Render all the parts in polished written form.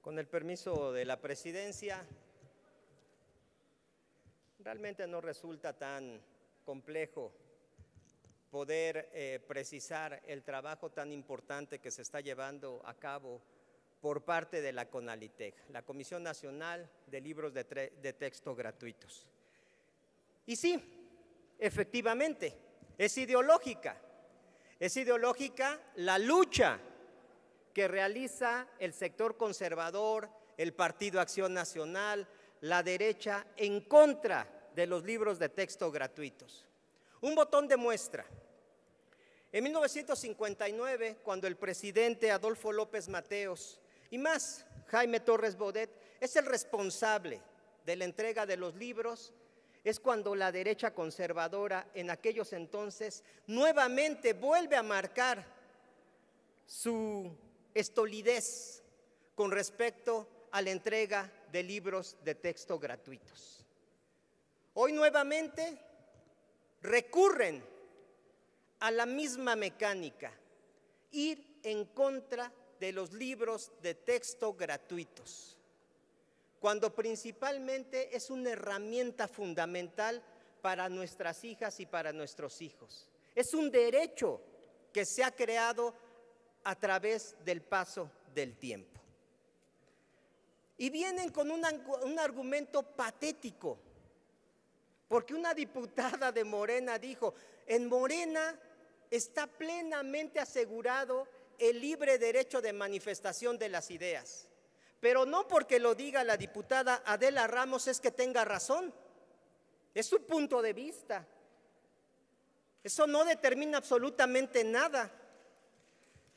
Con el permiso de la presidencia, realmente no resulta tan complejo poder precisar el trabajo tan importante que se está llevando a cabo por parte de la CONALITEG, la Comisión Nacional de Libros de Texto Gratuitos. Y sí, efectivamente, es ideológica la lucha que realiza el sector conservador, el Partido Acción Nacional, la derecha, en contra de los libros de texto gratuitos. Un botón de muestra. En 1959, cuando el presidente Adolfo López Mateos y más Jaime Torres Bodet es el responsable de la entrega de los libros, es cuando la derecha conservadora en aquellos entonces nuevamente vuelve a marcar su estolidez con respecto a la entrega de libros de texto gratuitos. Hoy nuevamente recurren a la misma mecánica, ir en contra de los libros de texto gratuitos, cuando principalmente es una herramienta fundamental para nuestras hijas y para nuestros hijos. Es un derecho que se ha creado a través del paso del tiempo. Y vienen con un argumento patético, porque una diputada de Morena dijo: en Morena está plenamente asegurado el libre derecho de manifestación de las ideas, pero no porque lo diga la diputada Adela Ramos es que tenga razón, es su punto de vista. Eso no determina absolutamente nada.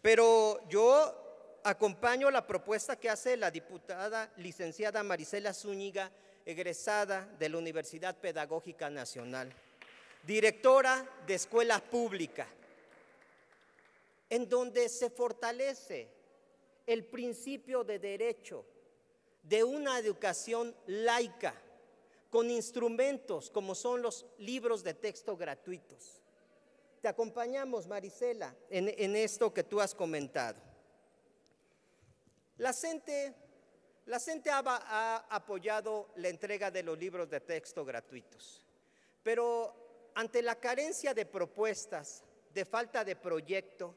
Pero yo acompaño la propuesta que hace la diputada licenciada Marisela Zúñiga, egresada de la Universidad Pedagógica Nacional, directora de escuela pública, en donde se fortalece el principio de derecho de una educación laica, con instrumentos como son los libros de texto gratuitos. Te acompañamos, Marisela, en esto que tú has comentado. La CENTE ha apoyado la entrega de los libros de texto gratuitos, pero ante la carencia de propuestas, de falta de proyecto,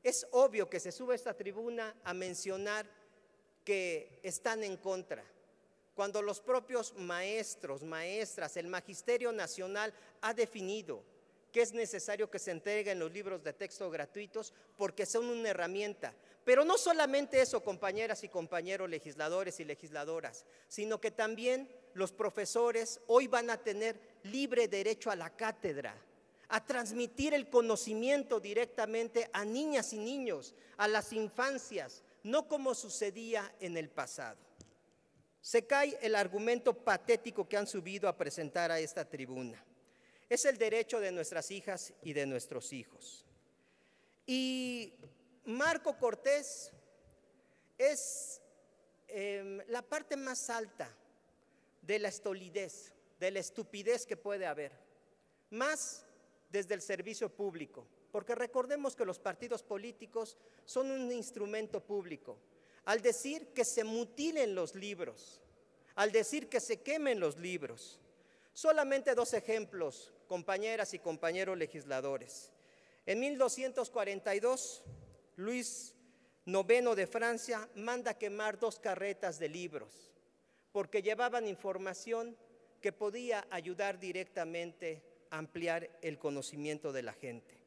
es obvio que se sube a esta tribuna a mencionar que están en contra, cuando los propios maestros, maestras, el Magisterio Nacional ha definido que es necesario que se entreguen los libros de texto gratuitos porque son una herramienta. Pero no solamente eso, compañeras y compañeros legisladores y legisladoras, sino que también los profesores hoy van a tener libre derecho a la cátedra, a transmitir el conocimiento directamente a niñas y niños, a las infancias, no como sucedía en el pasado. Se cae el argumento patético que han subido a presentar a esta tribuna. Es el derecho de nuestras hijas y de nuestros hijos. Y Marco Cortés es la parte más alta de la estolidez, de la estupidez que puede haber, más desde el servicio público, porque recordemos que los partidos políticos son un instrumento público. Al decir que se mutilen los libros, al decir que se quemen los libros, solamente dos ejemplos, compañeras y compañeros legisladores. En 1242, Luis IX de Francia manda quemar 2 carretas de libros porque llevaban información que podía ayudar directamente a ampliar el conocimiento de la gente.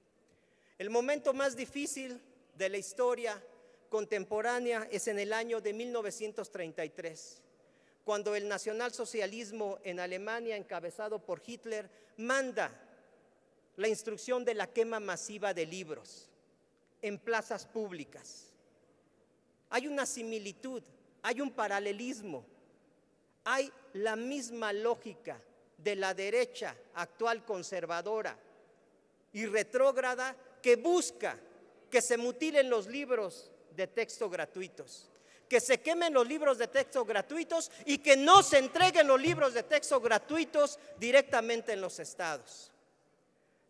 El momento más difícil de la historia contemporánea es en el año de 1933, cuando el nacionalsocialismo en Alemania, encabezado por Hitler, manda la instrucción de la quema masiva de libros en plazas públicas. Hay una similitud, hay un paralelismo, hay la misma lógica de la derecha actual conservadora y retrógrada que busca que se mutilen los libros de texto gratuitos, que se quemen los libros de texto gratuitos y que no se entreguen los libros de texto gratuitos directamente en los estados.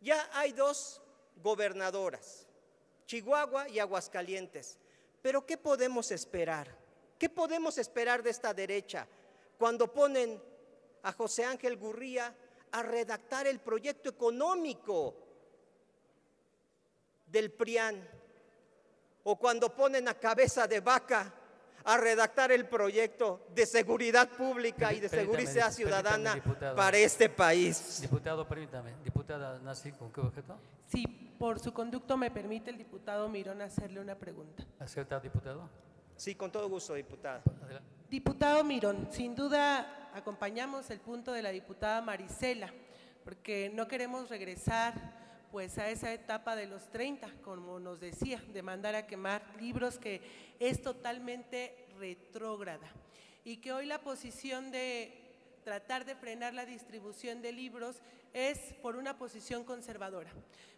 Ya hay 2 gobernadoras, Chihuahua y Aguascalientes, Pero ¿qué podemos esperar? ¿Qué podemos esperar de esta derecha cuando ponen a José Ángel Gurría a redactar el proyecto económico del PRIAN? O cuando ponen a Cabeza de Vaca a redactar el proyecto de seguridad pública y de seguridad ciudadana para este país. Diputado, permítame. Diputada Nasi, ¿con qué objeto? Sí, por su conducto me permite el diputado Mirón hacerle una pregunta. ¿Acepta, diputado? Sí, con todo gusto, diputada. Adelante. Diputado Mirón, sin duda acompañamos el punto de la diputada Marisela, porque no queremos regresar pues a esa etapa de los 30, como nos decía, de mandar a quemar libros, que es totalmente retrógrada, y que hoy la posición de tratar de frenar la distribución de libros es por una posición conservadora,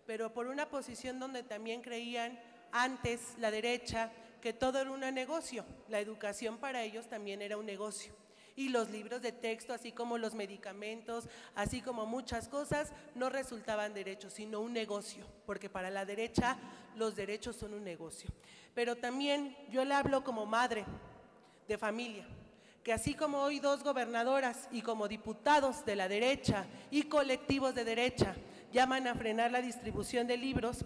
pero por una posición donde también creían antes la derecha que todo era un negocio, la educación para ellos también era un negocio. Y los libros de texto, así como los medicamentos, así como muchas cosas, no resultaban derechos, sino un negocio, porque para la derecha los derechos son un negocio. Pero también yo le hablo como madre de familia, que así como hoy 2 gobernadoras y como diputados de la derecha y colectivos de derecha llaman a frenar la distribución de libros,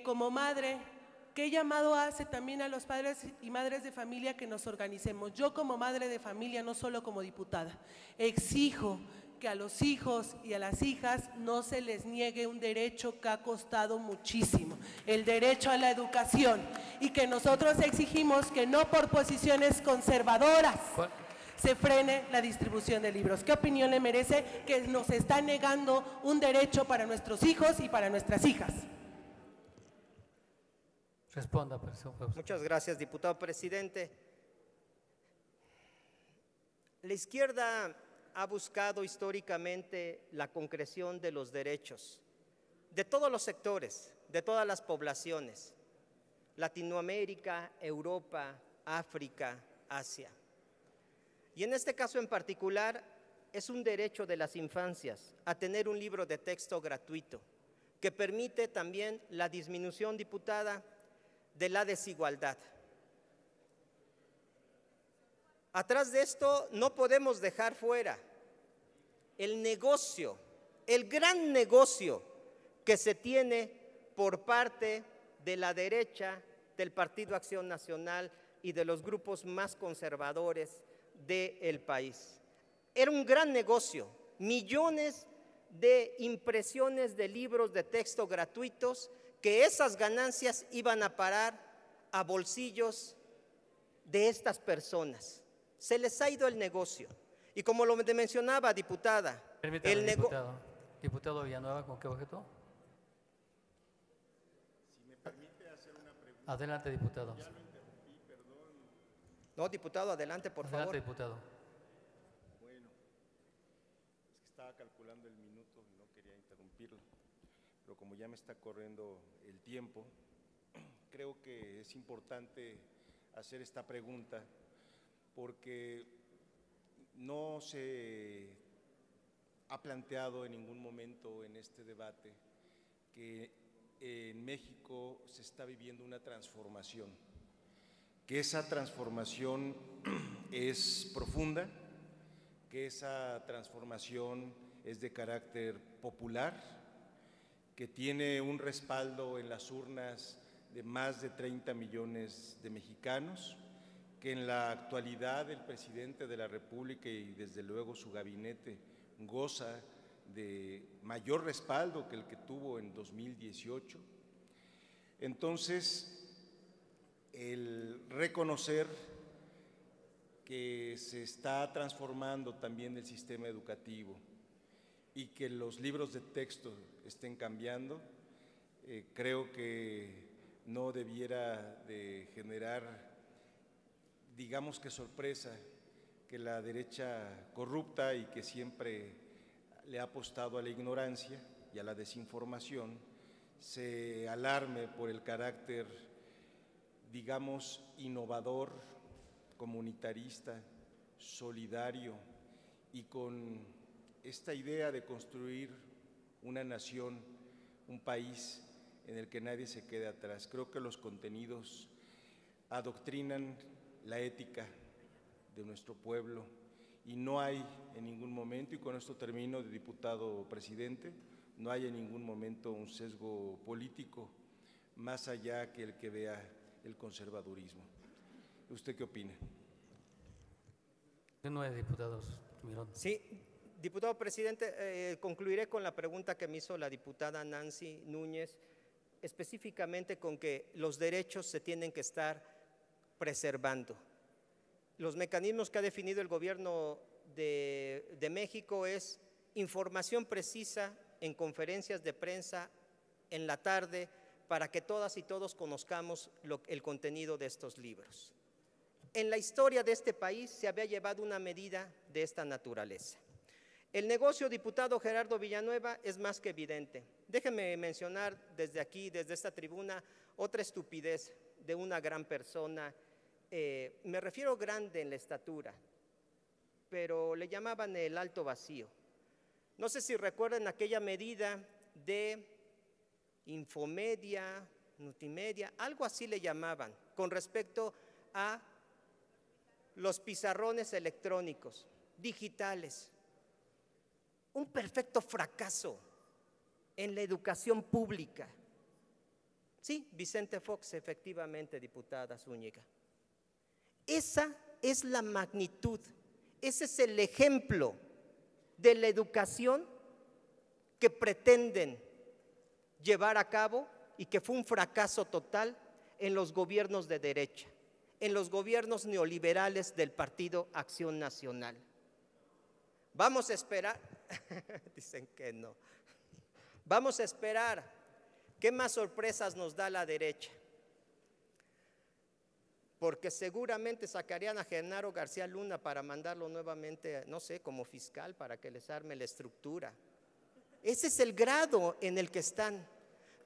como madre, ¿qué llamado hace también a los padres y madres de familia que nos organicemos? Yo como madre de familia, no solo como diputada, exijo que a los hijos y a las hijas no se les niegue un derecho que ha costado muchísimo, el derecho a la educación, y que nosotros exigimos que no por posiciones conservadoras se frene la distribución de libros. ¿Qué opinión le merece que nos está negando un derecho para nuestros hijos y para nuestras hijas? Responda, por favor. Muchas gracias, diputado presidente. La izquierda ha buscado históricamente la concreción de los derechos de todos los sectores, de todas las poblaciones, Latinoamérica, Europa, África, Asia. Y en este caso en particular es un derecho de las infancias a tener un libro de texto gratuito que permite también la disminución, diputada, de la desigualdad. Atrás de esto no podemos dejar fuera el negocio, el gran negocio que se tiene por parte de la derecha, del Partido Acción Nacional y de los grupos más conservadores del país. Era un gran negocio, millones de impresiones de libros de texto gratuitos, que esas ganancias iban a parar a bolsillos de estas personas. Se les ha ido el negocio. Y como lo mencionaba, diputada, permítame, diputado. Diputado Villanueva, ¿con qué objeto? Si me permite hacer una pregunta. Adelante, diputado. Ya lo interrumpí, perdón. No, diputado, adelante, por favor. Adelante, diputado. Bueno, es que estaba calculando el minuto y no quería interrumpirlo. Pero como ya me está corriendo el tiempo, creo que es importante hacer esta pregunta porque no se ha planteado en ningún momento en este debate que en México se está viviendo una transformación, que esa transformación es profunda, que esa transformación es de carácter popular, que tiene un respaldo en las urnas de más de 30 millones de mexicanos, que en la actualidad el presidente de la República y desde luego su gabinete goza de mayor respaldo que el que tuvo en 2018. Entonces, el reconocer que se está transformando también el sistema educativo y que los libros de texto estén cambiando, creo que no debiera de generar, digamos que sorpresa, que la derecha corrupta y que siempre le ha apostado a la ignorancia y a la desinformación, se alarme por el carácter, digamos, innovador, comunitarista, solidario y con esta idea de construir una nación, un país en el que nadie se quede atrás. Creo que los contenidos adoctrinan la ética de nuestro pueblo y no hay en ningún momento, y con esto termino, de diputado presidente, no hay en ningún momento un sesgo político más allá que el que vea el conservadurismo. ¿Usted qué opina? No es diputado Mirón. Sí, diputado presidente, concluiré con la pregunta que me hizo la diputada Nancy Núñez, específicamente con que los derechos se tienen que estar preservando. Los mecanismos que ha definido el gobierno de México es información precisa en conferencias de prensa en la tarde para que todas y todos conozcamos el contenido de estos libros. En la historia de este país se había llevado una medida de esta naturaleza. El negocio, diputado Gerardo Villanueva, es más que evidente. Déjenme mencionar desde aquí, desde esta tribuna, otra estupidez de una gran persona. Me refiero grande en la estatura, pero le llamaban el alto vacío. No sé si recuerdan aquella medida de Infomedia, Multimedia, algo así le llamaban, con respecto a los pizarrones electrónicos, digitales. Un perfecto fracaso en la educación pública. Sí, Vicente Fox, efectivamente, diputada Zúñiga. Esa es la magnitud, ese es el ejemplo de la educación que pretenden llevar a cabo y que fue un fracaso total en los gobiernos de derecha, en los gobiernos neoliberales del Partido Acción Nacional. Vamos a esperar, dicen que no, vamos a esperar qué más sorpresas nos da la derecha, porque seguramente sacarían a Genaro García Luna para mandarlo nuevamente, no sé, como fiscal, para que les arme la estructura. Ese es el grado en el que están,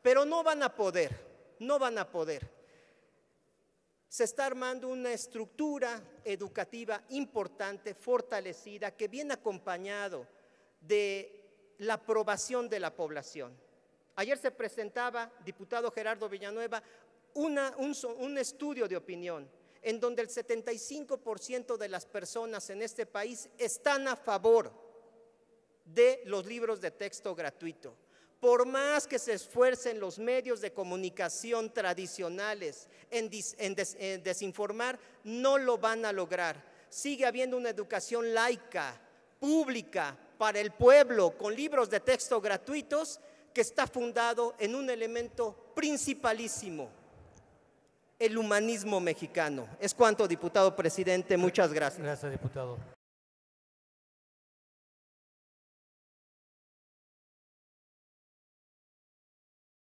pero no van a poder, no van a poder. Se está armando una estructura educativa importante, fortalecida, que viene acompañado de la aprobación de la población. Ayer se presentaba, diputado Gerardo Villanueva, un estudio de opinión en donde el 75% de las personas en este país están a favor de los libros de texto gratuito. Por más que se esfuercen los medios de comunicación tradicionales en desinformar, no lo van a lograr. Sigue habiendo una educación laica, pública, para el pueblo, con libros de texto gratuitos, que está fundado en un elemento principalísimo: el humanismo mexicano. Es cuanto, diputado presidente. Muchas gracias. Gracias, diputado.